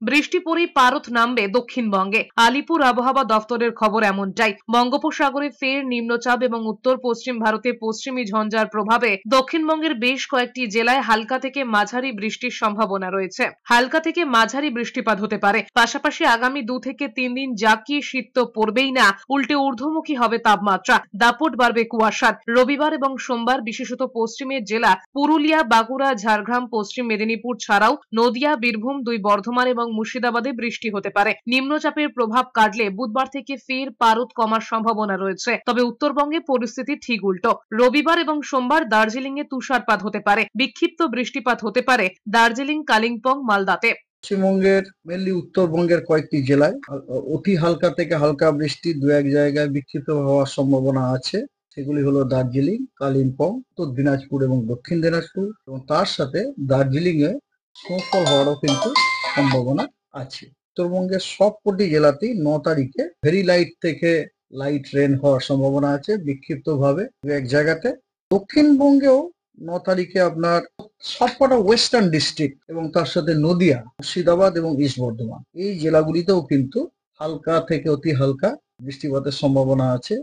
বৃষ্টি পড়েই পারদ নামবে দক্ষিণবঙ্গে। আলিপুর আবহাওয়া দফতরের খবর এমনটাই। বঙ্গোপসাগরে ফের নিম্নচাপ এবং উত্তর পশ্চিম ভারতে পশ্চিমী ঝঞ্ঝার প্রভাবে দক্ষিণবঙ্গের বেশ কয়েকটি জেলায় হালকা থেকে মাঝারি বৃষ্টির সম্ভাবনা রয়েছে। হালকা থেকে মাঝারি বৃষ্টিপাত হতে পারে। পাশাপাশি আগামী 2 থেকে 3 দিন জাঁকিয়ে শীত তো পড়বেই না, উল্টে ঊর্ধ্বমুখী হবে তাপমাত্রা। দাপট বাড়বে কুয়াশার। রবিবার এবং সোমবার বিশেষত পশ্চিমের জেলা পুরুলিয়া, বাঁকুড়া, ঝাড়গ্রাম, পশ্চিম মেদিনীপুর ছাড়াও নদিয়া, বীরভূম, 2 বর্ধমান এবং মুর্শিদাবাদে বৃষ্টি হতে পারে। নিম্নচাপের প্রভাব কাটলে বুধবার থেকে ফের পারদ কমার সম্ভাবনা রয়েছে। তবে উত্তরবঙ্গে পরিস্থিতি ঠিক উল্টো। রবিবার এবং সোমবার দার্জিলিং এ তুষারপাত হতে পারে। বিক্ষিপ্ত বৃষ্টিপাত হতে পারে দার্জিলিং, কালিম্পং, মালদাতে। পশ্চিমবঙ্গের মেনলি উত্তরবঙ্গের কয়েকটি জেলায় অতি হালকা থেকে হালকা বৃষ্টি 2-1 জায়গায় বিক্ষিপ্ত হওয়ার সম্ভাবনা আছে। সেগুলি হলো দার্জিলিং, কালিম্পং, উত্তর দিনাজপুর এবং দক্ষিণ দিনাজপুর, এবং তার সাথে দার্জিলিং এ স্নোফল হওয়ারও কিন্তু সম্ভাবনা আছে। উত্তরবঙ্গের সবকটি জেলাতেই 9 তারিখে ভেরি লাইট থেকে লাইট রেন হওয়ার সম্ভাবনা আছে বিক্ষিপ্তভাবে 2-1 জায়গাতে। দক্ষিণবঙ্গেও 9 তারিখে আপনার সবকটা ওয়েস্টার্ন ডিস্ট্রিক্ট এবং তার সাথে নদিয়া, মুর্শিদাবাদ এবং ইস্ট বর্ধমান এই জেলাগুলিতেও কিন্তু হালকা থেকে অতি হালকা বৃষ্টিপাতের সম্ভাবনা আছে।